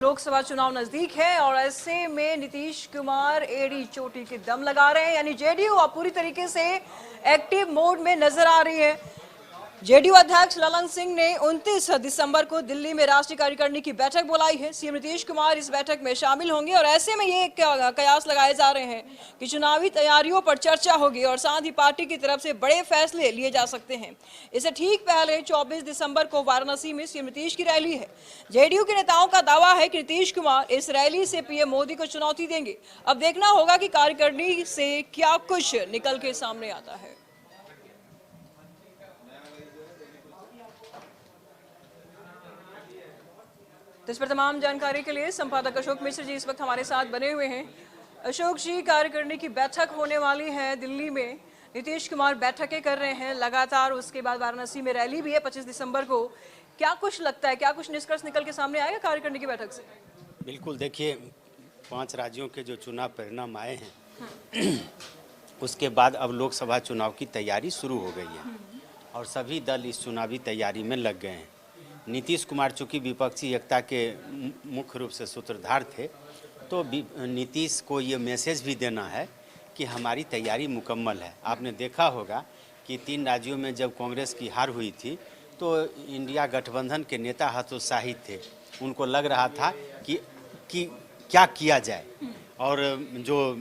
लोकसभा चुनाव नजदीक है और ऐसे में नीतीश कुमार एड़ी चोटी के दम लगा रहे हैं, यानी जेडीयू अब पूरी तरीके से एक्टिव मोड में नजर आ रही है। जेडीयू अध्यक्ष ललन सिंह ने 29 दिसंबर को दिल्ली में राष्ट्रीय कार्यकारिणी की बैठक बुलाई है। सीएम नीतीश कुमार इस बैठक में शामिल होंगे और ऐसे में ये कयास लगाए जा रहे हैं कि चुनावी तैयारियों पर चर्चा होगी और साथ ही पार्टी की तरफ से बड़े फैसले लिए जा सकते हैं। इससे ठीक पहले 24 दिसंबर को वाराणसी में सीएम नीतीश की रैली है। जेडीयू के नेताओं का दावा है कि नीतीश कुमार इस रैली से पीएम मोदी को चुनौती देंगे। अब देखना होगा कि कार्यकारिणी से क्या कुछ निकल के सामने आता है। इस पर तमाम जानकारी के लिए संपादक अशोक मिश्र जी इस वक्त हमारे साथ बने हुए हैं। अशोक जी, कार्यकारिणी की बैठक होने वाली है दिल्ली में, नीतीश कुमार बैठकें कर रहे हैं लगातार, उसके बाद वाराणसी में रैली भी है 25 दिसंबर को। क्या कुछ लगता है, क्या कुछ निष्कर्ष निकल के सामने आएगा कार्यकारिणी की बैठक से? बिल्कुल, देखिए 5 राज्यों के जो चुनाव परिणाम आए हैं उसके बाद अब लोकसभा चुनाव की तैयारी शुरू हो गई है और सभी दल इस चुनावी तैयारी में लग गए हैं। नीतीश कुमार चूँकि विपक्षी एकता के मुख्य रूप से सूत्रधार थे, तो नीतीश को ये मैसेज भी देना है कि हमारी तैयारी मुकम्मल है। आपने देखा होगा कि 3 राज्यों में जब कांग्रेस की हार हुई थी तो इंडिया गठबंधन के नेता हतोत्साहित थे। उनको लग रहा था कि क्या किया जाए, और जो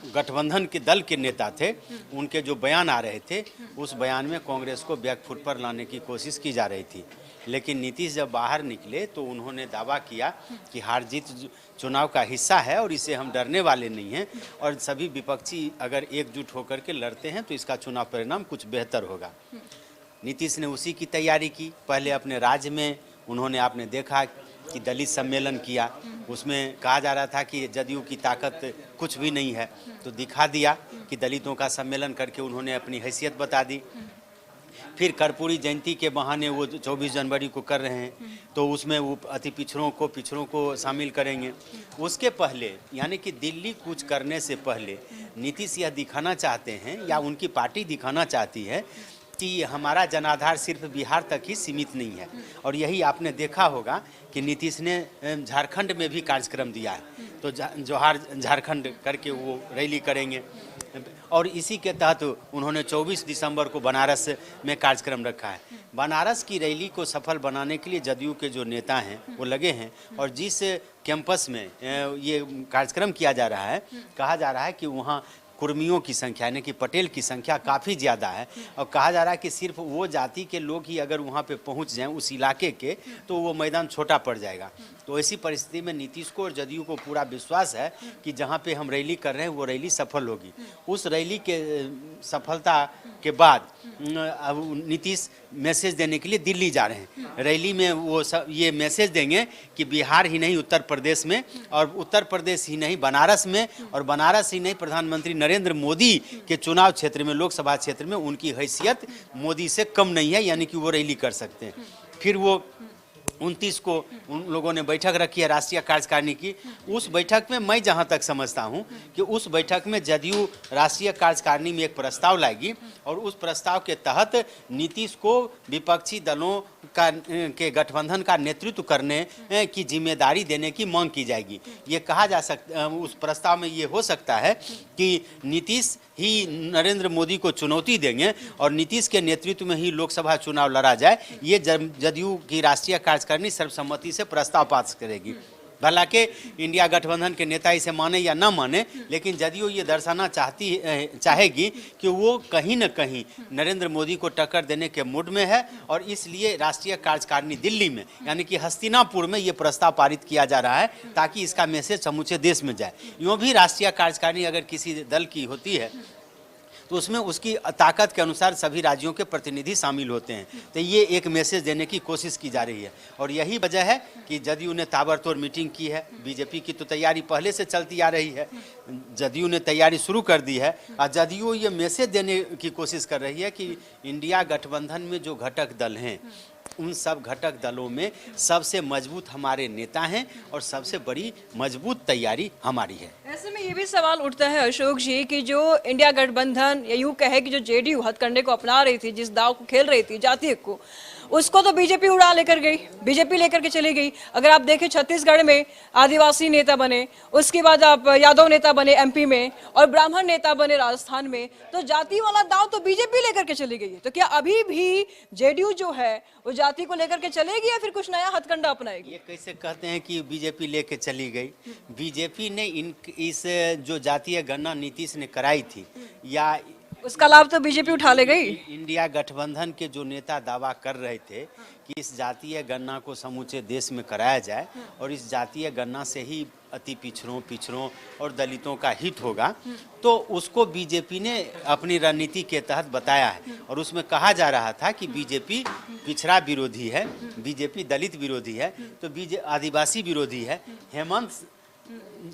गठबंधन के दल के नेता थे उनके जो बयान आ रहे थे उस बयान में कांग्रेस को बैकफुट पर लाने की कोशिश की जा रही थी। लेकिन नीतीश जब बाहर निकले तो उन्होंने दावा किया कि हार जीत चुनाव का हिस्सा है और इससे हम डरने वाले नहीं हैं, और सभी विपक्षी अगर एकजुट होकर के लड़ते हैं तो इसका चुनाव परिणाम कुछ बेहतर होगा। नीतीश ने उसी की तैयारी की। पहले अपने राज्य में उन्होंने, आपने देखा कि दलित सम्मेलन किया, उसमें कहा जा रहा था कि जदयू की ताकत कुछ भी नहीं है, तो दिखा दिया कि दलितों का सम्मेलन करके उन्होंने अपनी हैसियत बता दी। फिर कर्पूरी जयंती के बहाने वो 24 जनवरी को कर रहे हैं, तो उसमें वो अति पिछड़ों को शामिल करेंगे। उसके पहले, यानी कि दिल्ली कूच करने से पहले नीतीश यह दिखाना चाहते हैं या उनकी पार्टी दिखाना चाहती है कि हमारा जनाधार सिर्फ बिहार तक ही सीमित नहीं है। और यही आपने देखा होगा कि नीतीश ने झारखंड में भी कार्यक्रम दिया है, तो जोहार झारखंड करके वो रैली करेंगे, और इसी के तहत उन्होंने 24 दिसंबर को बनारस में कार्यक्रम रखा है। बनारस की रैली को सफल बनाने के लिए जदयू के जो नेता हैं वो लगे हैं, और जिस कैंपस में ये कार्यक्रम किया जा रहा है, कहा जा रहा है कि वहाँ कुर्मियों की संख्या यानी कि पटेल की संख्या काफ़ी ज़्यादा है, और कहा जा रहा है कि सिर्फ वो जाति के लोग ही अगर वहाँ पे पहुँच जाएं उस इलाके के, तो वो मैदान छोटा पड़ जाएगा। तो ऐसी परिस्थिति में नीतीश को और जदयू को पूरा विश्वास है कि जहाँ पे हम रैली कर रहे हैं वो रैली सफल होगी। उस रैली के सफलता के बाद अब नीतीश मैसेज देने के लिए दिल्ली जा रहे हैं। रैली में वो ये मैसेज देंगे कि बिहार ही नहीं, उत्तर प्रदेश में, और उत्तर प्रदेश ही नहीं बनारस में, और बनारस ही नहीं प्रधानमंत्री नरेंद्र मोदी के चुनाव क्षेत्र में, लोकसभा क्षेत्र में उनकी हैसियत मोदी से कम नहीं है, यानी कि वो रैली कर सकते हैं। फिर वो 29 को उन लोगों ने बैठक रखी है राष्ट्रीय कार्यकारिणी की। उस बैठक में मैं जहां तक समझता हूं कि उस बैठक में जदयू राष्ट्रीय कार्यकारिणी में एक प्रस्ताव लाएगी, और उस प्रस्ताव के तहत नीतीश को विपक्षी दलों के गठबंधन का नेतृत्व करने की जिम्मेदारी देने की मांग की जाएगी। ये कहा जा सकता, उस प्रस्ताव में ये हो सकता है कि नीतीश ही नरेंद्र मोदी को चुनौती देंगे और नीतीश के नेतृत्व में ही लोकसभा चुनाव लड़ा जाए। ये जदयू की राष्ट्रीय कार्यकारिणी सर्वसम्मति से प्रस्ताव पास करेगी। हालांकि इंडिया गठबंधन के नेता इसे माने या ना माने, लेकिन जदयू ये दर्शाना चाहेगी कि वो कहीं न कहीं नरेंद्र मोदी को टक्कर देने के मूड में है, और इसलिए राष्ट्रीय कार्यकारिणी दिल्ली में यानी कि हस्तिनापुर में ये प्रस्ताव पारित किया जा रहा है ताकि इसका मैसेज समूचे देश में जाए। यूँ भी राष्ट्रीय कार्यकारिणी अगर किसी दल की होती है तो उसमें उसकी ताकत के अनुसार सभी राज्यों के प्रतिनिधि शामिल होते हैं, तो ये एक मैसेज देने की कोशिश की जा रही है। और यही वजह है कि जदयू ने ताबड़तोड़ मीटिंग की है। बीजेपी की तो तैयारी पहले से चलती आ रही है, जदयू ने तैयारी शुरू कर दी है, और जदयू ये मैसेज देने की कोशिश कर रही है कि इंडिया गठबंधन में जो घटक दल हैं उन सब घटक दलों में सबसे मजबूत हमारे नेता हैं और सबसे बड़ी मजबूत तैयारी हमारी है। ऐसे में ये भी सवाल उठता है अशोक जी कि जो इंडिया गठबंधन या यूं कहे कि जो जेडीयू हथकंडे को अपना रही थी, जिस दाव को खेल रही थी जातीय को, उसको तो बीजेपी उड़ा लेकर गई, बीजेपी लेकर के चली गई। अगर आप देखें छत्तीसगढ़ में आदिवासी नेता बने, उसके बाद आप यादव नेता बने एमपी में, और ब्राह्मण नेता बने राजस्थान में, तो जाति वाला दाव तो बीजेपी लेकर के चली गई है। तो क्या अभी भी जेडीयू जो है वो जाति को लेकर के चलेगी या फिर कुछ नया हथकंडा अपनाएगी? ये कैसे कहते हैं कि बीजेपी लेके चली गई? बीजेपी ने इस जो जातीय गणना नीतीश ने कराई थी, या उसका लाभ तो बीजेपी उठा ले गई। इंडिया गठबंधन के जो नेता दावा कर रहे थे कि इस जातीय गणना को समूचे देश में कराया जाए और इस जातीय गणना से ही अति पिछड़ों और दलितों का हित होगा, तो उसको बीजेपी ने अपनी रणनीति के तहत बताया है। और उसमें कहा जा रहा था कि बीजेपी पिछड़ा विरोधी है, बीजेपी दलित विरोधी है, तो आदिवासी विरोधी है। हेमंत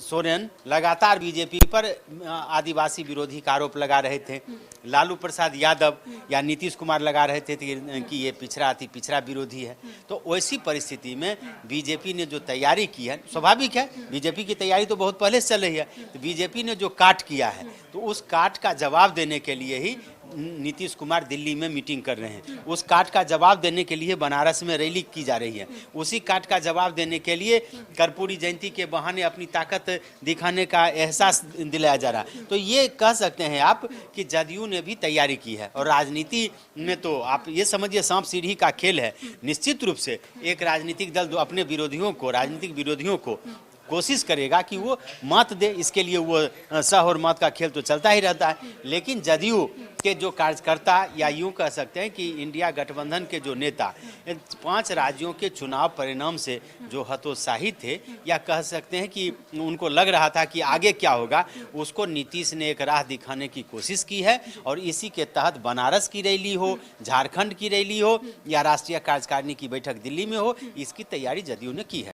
सोरेन लगातार बीजेपी पर आदिवासी विरोधी का आरोप लगा रहे थे। लालू प्रसाद यादव या नीतीश कुमार लगा रहे थे कि ये अति पिछड़ा विरोधी है। तो वैसी परिस्थिति में बीजेपी ने जो तैयारी की है, स्वाभाविक है, बीजेपी की तैयारी तो बहुत पहले से चल रही है। तो बीजेपी ने जो काट किया है, तो उस काट का जवाब देने के लिए ही नीतीश कुमार दिल्ली में मीटिंग कर रहे हैं। उस काट का जवाब देने के लिए बनारस में रैली की जा रही है। उसी काट का जवाब देने के लिए कर्पूरी जयंती के बहाने अपनी ताकत दिखाने का एहसास दिलाया जा रहा है। तो ये कह सकते हैं आप कि जदयू ने भी तैयारी की है। और राजनीति में तो आप ये समझिए सांप सीढ़ी का खेल है। निश्चित रूप से एक राजनीतिक दल अपने राजनीतिक विरोधियों को कोशिश करेगा कि वो मत दे, इसके लिए वो सह और मत का खेल तो चलता ही रहता है। लेकिन जदयू के जो कार्यकर्ता, या यूं कह सकते हैं कि इंडिया गठबंधन के जो नेता 5 राज्यों के चुनाव परिणाम से जो हतोत्साहित थे, या कह सकते हैं कि उनको लग रहा था कि आगे क्या होगा, उसको नीतीश ने एक राह दिखाने की कोशिश की है। और इसी के तहत बनारस की रैली हो, झारखंड की रैली हो, या राष्ट्रीय कार्यकारिणी की बैठक दिल्ली में हो, इसकी तैयारी जदयू ने की है।